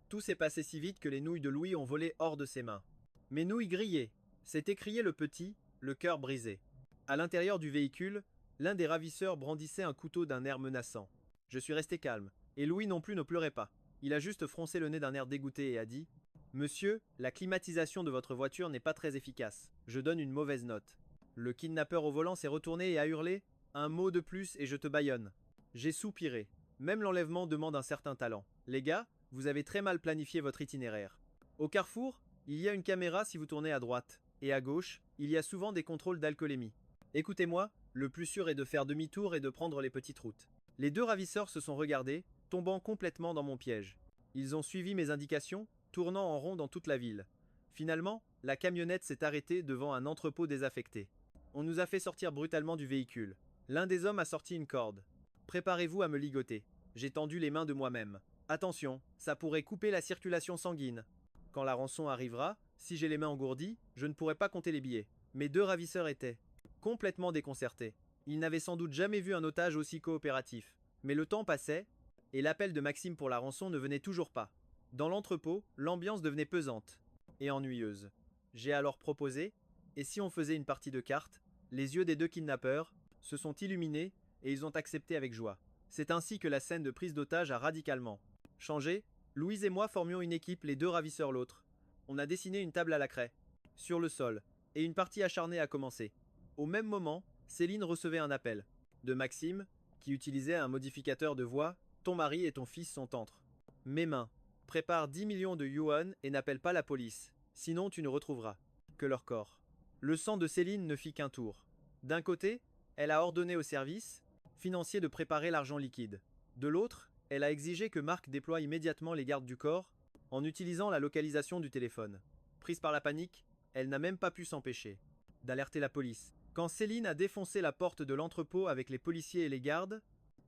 Tout s'est passé si vite que les nouilles de Louis ont volé hors de ses mains. Mes nouilles grillées, s'est écrié le petit, le cœur brisé. À l'intérieur du véhicule, l'un des ravisseurs brandissait un couteau d'un air menaçant. Je suis resté calme, et Louis non plus ne pleurait pas. Il a juste froncé le nez d'un air dégoûté et a dit « Monsieur, la climatisation de votre voiture n'est pas très efficace. Je donne une mauvaise note. » Le kidnappeur au volant s'est retourné et a hurlé « Un mot de plus et je te bâillonne. » J'ai soupiré. Même l'enlèvement demande un certain talent. Les gars, vous avez très mal planifié votre itinéraire. Au carrefour, il y a une caméra si vous tournez à droite. Et à gauche, il y a souvent des contrôles d'alcoolémie. Écoutez-moi, le plus sûr est de faire demi-tour et de prendre les petites routes. Les 2 ravisseurs se sont regardés, tombant complètement dans mon piège. Ils ont suivi mes indications, tournant en rond dans toute la ville. Finalement, la camionnette s'est arrêtée devant un entrepôt désaffecté. On nous a fait sortir brutalement du véhicule. L'un des hommes a sorti une corde. Préparez-vous à me ligoter. J'ai tendu les mains de moi-même. Attention, ça pourrait couper la circulation sanguine. Quand la rançon arrivera, si j'ai les mains engourdies, je ne pourrai pas compter les billets. Mes deux ravisseurs étaient complètement déconcertés. Ils n'avaient sans doute jamais vu un otage aussi coopératif. Mais le temps passait, et l'appel de Maxime pour la rançon ne venait toujours pas. Dans l'entrepôt, l'ambiance devenait pesante et ennuyeuse. J'ai alors proposé, et si on faisait une partie de cartes? Les yeux des deux kidnappeurs se sont illuminés et ils ont accepté avec joie. C'est ainsi que la scène de prise d'otage a radicalement changé. Louise et moi formions une équipe, les deux ravisseurs l'autre. On a dessiné une table à la craie, sur le sol, et une partie acharnée a commencé. Au même moment, Céline recevait un appel de Maxime, qui utilisait un modificateur de voix. Ton mari et ton fils sont entre mes mains. Prépare 10 millions de yuan et n'appelle pas la police, sinon tu ne retrouveras que leur corps. Le sang de Céline ne fit qu'un tour. D'un côté, elle a ordonné au service financier de préparer l'argent liquide. De l'autre, elle a exigé que Marc déploie immédiatement les gardes du corps en utilisant la localisation du téléphone. Prise par la panique, elle n'a même pas pu s'empêcher d'alerter la police. Quand Céline a défoncé la porte de l'entrepôt avec les policiers et les gardes,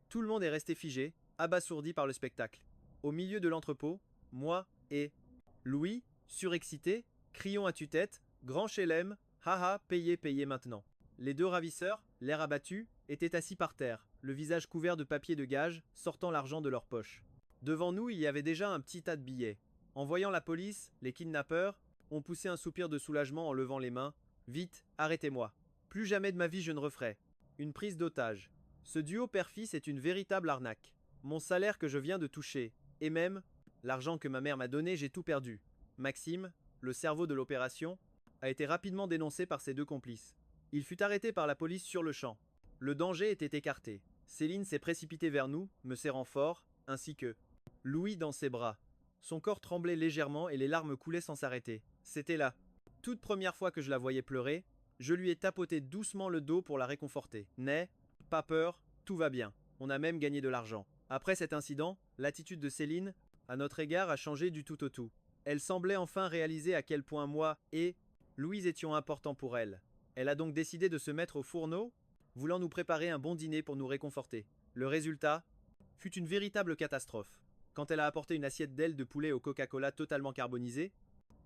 tout le monde est resté figé, abasourdi par le spectacle. Au milieu de l'entrepôt, moi et Louis, surexcités, crions à tue-tête, grand chelem, haha, payez, payez maintenant. Les deux ravisseurs, l'air abattu, étaient assis par terre, le visage couvert de papier de gage, sortant l'argent de leur poche. Devant nous, il y avait déjà un petit tas de billets. En voyant la police, les kidnappeurs ont poussé un soupir de soulagement en levant les mains. Vite, arrêtez-moi. Plus jamais de ma vie je ne referai une prise d'otage. Ce duo père-fils est une véritable arnaque. Mon salaire que je viens de toucher, et même l'argent que ma mère m'a donné, j'ai tout perdu. Maxime, le cerveau de l'opération, a été rapidement dénoncé par ses deux complices. Il fut arrêté par la police sur le champ. Le danger était écarté. Céline s'est précipitée vers nous, me serrant fort, ainsi que Louis dans ses bras. Son corps tremblait légèrement et les larmes coulaient sans s'arrêter. C'était la toute première fois que je la voyais pleurer. Je lui ai tapoté doucement le dos pour la réconforter. N'aie pas peur, tout va bien. On a même gagné de l'argent. Après cet incident, l'attitude de Céline, à notre égard, a changé du tout au tout. Elle semblait enfin réaliser à quel point moi et Louise étions importants pour elle. Elle a donc décidé de se mettre au fourneau, voulant nous préparer un bon dîner pour nous réconforter. Le résultat fut une véritable catastrophe. Quand elle a apporté une assiette d'ailes de poulet au Coca-Cola totalement carbonisée,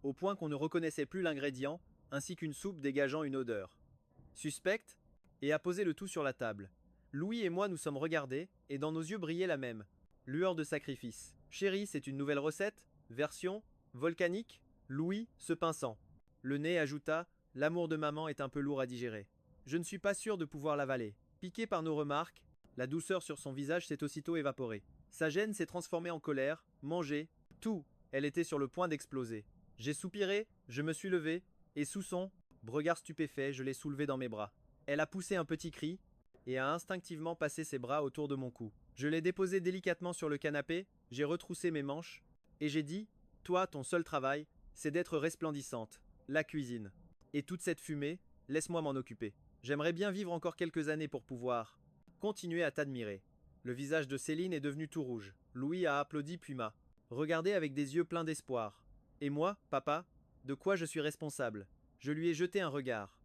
au point qu'on ne reconnaissait plus l'ingrédient, ainsi qu'une soupe dégageant une odeur suspecte, et a posé le tout sur la table. Louis et moi nous sommes regardés, et dans nos yeux brillait la même lueur de sacrifice. Chérie, c'est une nouvelle recette, version volcanique. Louis, se pinçant le nez, ajouta: l'amour de maman est un peu lourd à digérer. Je ne suis pas sûr de pouvoir l'avaler. Piqué par nos remarques, la douceur sur son visage s'est aussitôt évaporée. Sa gêne s'est transformée en colère, manger, tout. Elle était sur le point d'exploser. J'ai soupiré, je me suis levé, et sous son regard stupéfait, je l'ai soulevée dans mes bras. Elle a poussé un petit cri, et a instinctivement passé ses bras autour de mon cou. Je l'ai déposé délicatement sur le canapé, j'ai retroussé mes manches, et j'ai dit: toi, ton seul travail, c'est d'être resplendissante. La cuisine. Et toute cette fumée, laisse-moi m'en occuper. J'aimerais bien vivre encore quelques années pour pouvoir continuer à t'admirer. Le visage de Céline est devenu tout rouge. Louis a applaudi puis m'a regardé avec des yeux pleins d'espoir. Et moi, papa, de quoi je suis responsable? Je lui ai jeté un regard.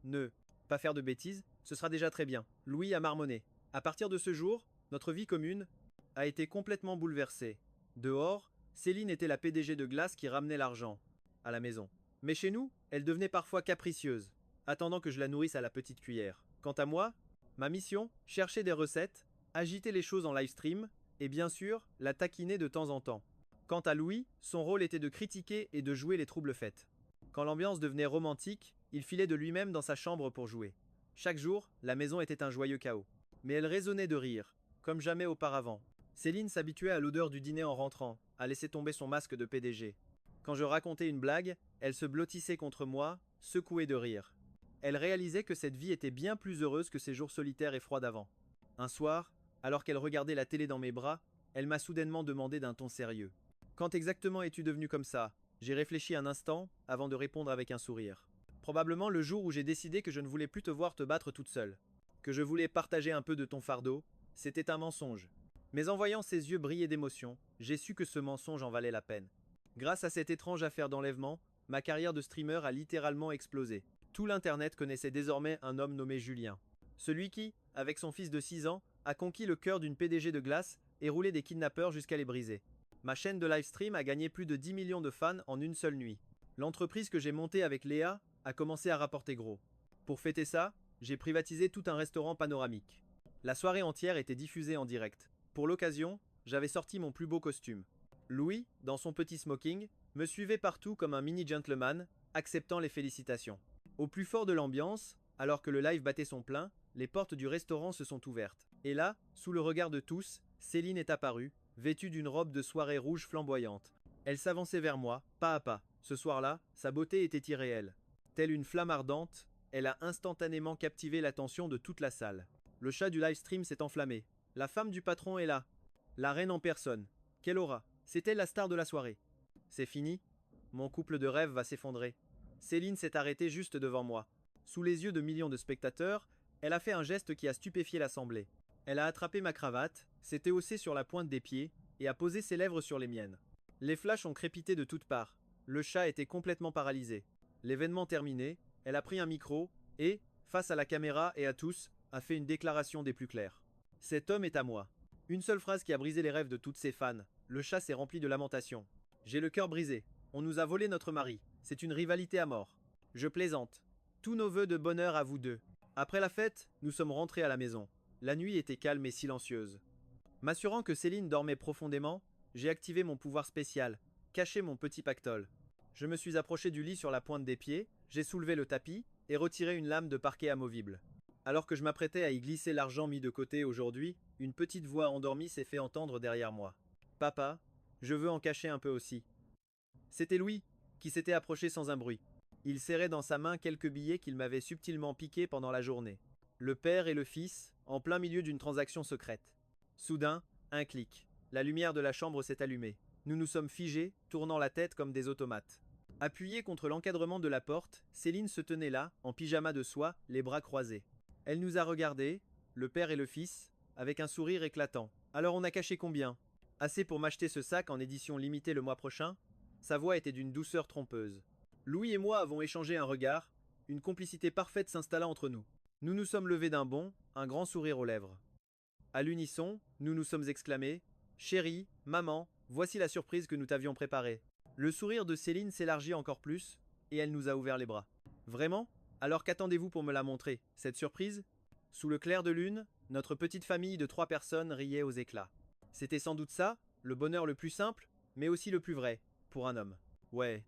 Ne pas faire de bêtises, ce sera déjà très bien. Louis a marmonné. À partir de ce jour, notre vie commune a été complètement bouleversée. Dehors, Céline était la PDG de glace qui ramenait l'argent à la maison. Mais chez nous, elle devenait parfois capricieuse, attendant que je la nourrisse à la petite cuillère. Quant à moi, ma mission, chercher des recettes, agiter les choses en live stream, et bien sûr, la taquiner de temps en temps. Quant à Louis, son rôle était de critiquer et de jouer les troubles fêtes. Quand l'ambiance devenait romantique, il filait de lui-même dans sa chambre pour jouer. Chaque jour, la maison était un joyeux chaos. Mais elle résonnait de rire, comme jamais auparavant. Céline s'habituait à l'odeur du dîner en rentrant, à laisser tomber son masque de PDG. Quand je racontais une blague, elle se blottissait contre moi, secouée de rire. Elle réalisait que cette vie était bien plus heureuse que ces jours solitaires et froids d'avant. Un soir, alors qu'elle regardait la télé dans mes bras, elle m'a soudainement demandé d'un ton sérieux: quand exactement es-tu devenu comme ça? J'ai réfléchi un instant, avant de répondre avec un sourire. Probablement le jour où j'ai décidé que je ne voulais plus te voir te battre toute seule. Que je voulais partager un peu de ton fardeau. C'était un mensonge. Mais en voyant ses yeux briller d'émotion, j'ai su que ce mensonge en valait la peine. Grâce à cette étrange affaire d'enlèvement, ma carrière de streamer a littéralement explosé. Tout l'internet connaissait désormais un homme nommé Julien. Celui qui, avec son fils de 6 ans, a conquis le cœur d'une PDG de glace et roulé des kidnappeurs jusqu'à les briser. Ma chaîne de livestream a gagné plus de 10 millions de fans en une seule nuit. L'entreprise que j'ai montée avec Léa a commencé à rapporter gros. Pour fêter ça, j'ai privatisé tout un restaurant panoramique. La soirée entière était diffusée en direct. Pour l'occasion, j'avais sorti mon plus beau costume. Louis, dans son petit smoking, me suivait partout comme un mini gentleman, acceptant les félicitations. Au plus fort de l'ambiance, alors que le live battait son plein, les portes du restaurant se sont ouvertes. Et là, sous le regard de tous, Céline est apparue, vêtue d'une robe de soirée rouge flamboyante. Elle s'avançait vers moi, pas à pas. Ce soir-là, sa beauté était irréelle. Telle une flamme ardente, elle a instantanément captivé l'attention de toute la salle. Le chat du livestream s'est enflammé. La femme du patron est là. La reine en personne. Quelle aura! C'était la star de la soirée. C'est fini. Mon couple de rêve va s'effondrer. Céline s'est arrêtée juste devant moi. Sous les yeux de millions de spectateurs, elle a fait un geste qui a stupéfié l'assemblée. Elle a attrapé ma cravate, s'était haussée sur la pointe des pieds et a posé ses lèvres sur les miennes. Les flashs ont crépité de toutes parts. Le chat était complètement paralysé. L'événement terminé, elle a pris un micro et, face à la caméra et à tous, a fait une déclaration des plus claires. Cet homme est à moi. Une seule phrase qui a brisé les rêves de toutes ses fans. Le chat s'est rempli de lamentations. J'ai le cœur brisé. On nous a volé notre mari. C'est une rivalité à mort. Je plaisante. Tous nos vœux de bonheur à vous deux. Après la fête, nous sommes rentrés à la maison. La nuit était calme et silencieuse. M'assurant que Céline dormait profondément, j'ai activé mon pouvoir spécial, caché mon petit pactole. Je me suis approché du lit sur la pointe des pieds, j'ai soulevé le tapis et retiré une lame de parquet amovible. Alors que je m'apprêtais à y glisser l'argent mis de côté aujourd'hui, une petite voix endormie s'est fait entendre derrière moi. Papa, je veux en cacher un peu aussi. C'était Louis, qui s'était approché sans un bruit. Il serrait dans sa main quelques billets qu'il m'avait subtilement piqués pendant la journée. Le père et le fils, en plein milieu d'une transaction secrète. Soudain, un clic. La lumière de la chambre s'est allumée. Nous nous sommes figés, tournant la tête comme des automates. Appuyée contre l'encadrement de la porte, Céline se tenait là, en pyjama de soie, les bras croisés. Elle nous a regardés, le père et le fils, avec un sourire éclatant. Alors on a caché combien? Assez pour m'acheter ce sac en édition limitée le mois prochain? Sa voix était d'une douceur trompeuse. Louis et moi avons échangé un regard, une complicité parfaite s'installa entre nous. Nous nous sommes levés d'un bond, un grand sourire aux lèvres. À l'unisson, nous nous sommes exclamés « Chérie, maman, voici la surprise que nous t'avions préparée ». Le sourire de Céline s'élargit encore plus, et elle nous a ouvert les bras. Vraiment? Alors qu'attendez-vous pour me la montrer, cette surprise? Sous le clair de lune, notre petite famille de 3 personnes riait aux éclats. C'était sans doute ça, le bonheur le plus simple, mais aussi le plus vrai, pour un homme. Ouais,